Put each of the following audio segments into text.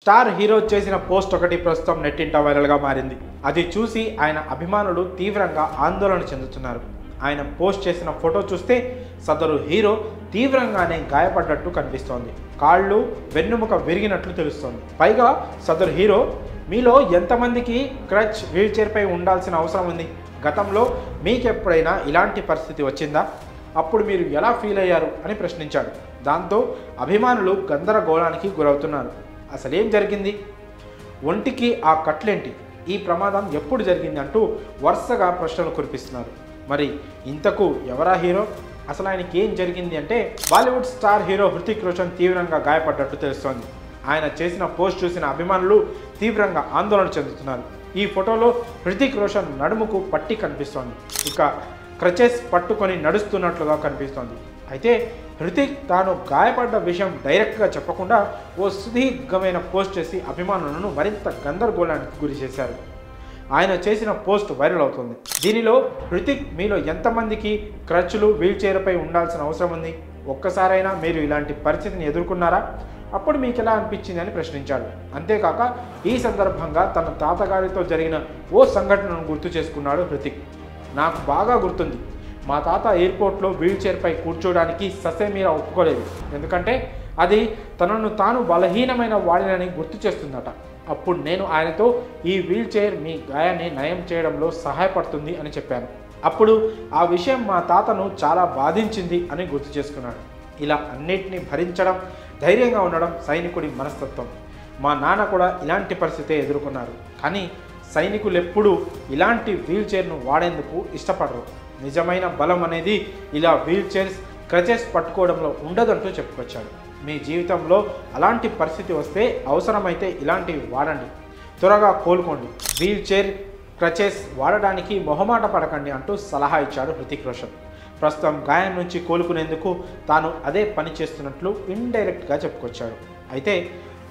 Star hero చేసిన post ఒకటి ప్రస్తుతం నెట్టింట వైరల్గా మారింది. అది చూసి ఆయన అభిమానులు తీవ్రంగా ఆందోళన చెందుతున్నారు. ఆయన పోస్ట్ చేసిన ఫోటో చూస్తే సదరు హీరో తీవ్రంగానే గాయపడ్డట్టు కనిపిస్తోంది. కాళ్ళు వెన్నుముక విరిగినట్లు తెలుస్తోంది. పైగా సదరు హీరో మీలో ఎంతమందికి క్రచ్ వీల్చైర్పై ఉండాల్సిన అవసరం ఉంది? గతంలో మీకెప్పుడైనా ఇలాంటి పరిస్థితి వచ్చిందా? అప్పుడు మీరు ఎలా ఫీల్ అయ్యారు అని ప్రశ్నించాడు. దాంతో అభిమానులు గందరగోళానికి గురవుతున్నారు. అసలేం జరిగింది? ఒంటికి ఆ కట్లేంటి? ఈ ప్రమాదం ఎప్పుడు జరిగింది అంటూ వరుసగా ప్రశ్నలు కురిపిస్తున్నారు. మరి ఇంతకు ఎవరా హీరో? అసలు ఆయనకి ఏం జరిగింది అంటే, బాలీవుడ్ స్టార్ హీరో హృతిక్ రోషన్ తీవ్రంగా గాయపడ్డట్టు తెలుస్తోంది. ఆయన చేసిన పోస్ట్ చూసిన అభిమానులు తీవ్రంగా ఆందోళన చెందుతున్నారు. ఈ ఫోటోలో హృతిక్ రోషన్ నడుముకు పట్టి కనిపిస్తోంది. ఇక క్రచెస్ పట్టుకొని నడుస్తున్నట్లుగా కనిపిస్తోంది. అయితే హృతిక్ తాను గాయపడ్డ విషయం డైరెక్ట్గా చెప్పకుండా ఓ సుదీర్ఘమైన పోస్ట్ చేసి అభిమానులను మరింత గందరగోళానికి గురి చేశారు. ఆయన చేసిన పోస్ట్ వైరల్ అవుతుంది. దీనిలో హృతిక్ మీలో ఎంతమందికి క్రచ్లు వీల్చైర్పై ఉండాల్సిన అవసరం ఉంది? ఒక్కసారైనా మీరు ఇలాంటి పరిస్థితిని ఎదుర్కొన్నారా? అప్పుడు మీకు ఎలా అనిపించింది అని ప్రశ్నించాడు. అంతేకాక ఈ సందర్భంగా తన తాతగారితో జరిగిన ఓ సంఘటనను గుర్తు చేసుకున్నాడు హృతిక్. నాకు బాగా గుర్తుంది. మా తాత ఎయిర్పోర్ట్లో వీల్చైర్పై కూర్చోడానికి ససేమీరా ఒప్పుకోలేదు. ఎందుకంటే అది తనను తాను బలహీనమైన వాడినని గుర్తు చేస్తుందట. అప్పుడు నేను ఆయనతో ఈ వీల్చైర్ మీ గాయాన్ని నయం చేయడంలో సహాయపడుతుంది అని చెప్పాను. అప్పుడు ఆ విషయం మా తాతను చాలా బాధించింది అని గుర్తు చేసుకున్నాడు. ఇలా అన్నిటినీ భరించడం, ధైర్యంగా ఉండడం సైనికుడి మనస్తత్వం. మా నాన్న కూడా ఇలాంటి పరిస్థితే ఎదుర్కొన్నారు. కానీ సైనికులు ఎప్పుడూ ఇలాంటి వీల్చైర్ను వాడేందుకు ఇష్టపడరు. నిజమైన బలం అనేది ఇలా వీల్చైర్స్, క్రచెస్ పట్టుకోవడంలో ఉండదంటూ చెప్పుకొచ్చాడు. మీ జీవితంలో అలాంటి పరిస్థితి వస్తే అవసరమైతే ఇలాంటివి వాడండి, త్వరగా కోలుకోండి. వీల్చైర్, క్రచెస్ వాడడానికి మొహమాట పడకండి అంటూ సలహా ఇచ్చాడు హృతిక్ రోషన్. ప్రస్తుతం గాయం నుంచి కోలుకునేందుకు తాను అదే పని చేస్తున్నట్లు ఇండైరెక్ట్గా చెప్పుకొచ్చాడు. అయితే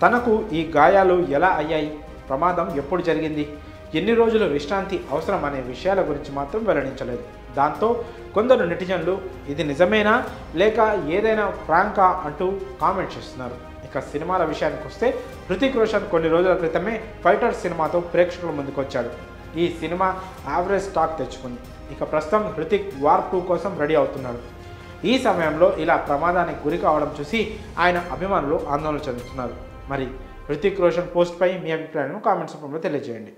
తనకు ఈ గాయాలు ఎలా అయ్యాయి, ప్రమాదం ఎప్పుడు జరిగింది, ఎన్ని రోజులు విశ్రాంతి అవసరం అనే విషయాల గురించి మాత్రం వెల్లడించలేదు. దాంతో కొందరు నెటిజన్లు ఇది నిజమేనా లేక ఏదైనా ప్రాంకా అంటూ కామెంట్ చేస్తున్నారు. ఇక సినిమాల విషయానికి వస్తే హృతిక్ రోషన్ కొన్ని రోజుల క్రితమే ఫైటర్ సినిమాతో ప్రేక్షకుల ముందుకు వచ్చాడు. ఈ సినిమా యావరేజ్ టాక్ తెచ్చుకుంది. ఇక ప్రస్తుతం హృతిక్ వార్ 2 కోసం రెడీ అవుతున్నాడు. ఈ సమయంలో ఇలా ప్రమాదానికి గురి కావడం చూసి ఆయన అభిమానులు ఆందోళన చెందుతున్నారు. మరి హృతిక్ రోషన్ పోస్ట్పై మీ అభిప్రాయాలను కామెంట్స్ రూపంలో తెలియజేయండి.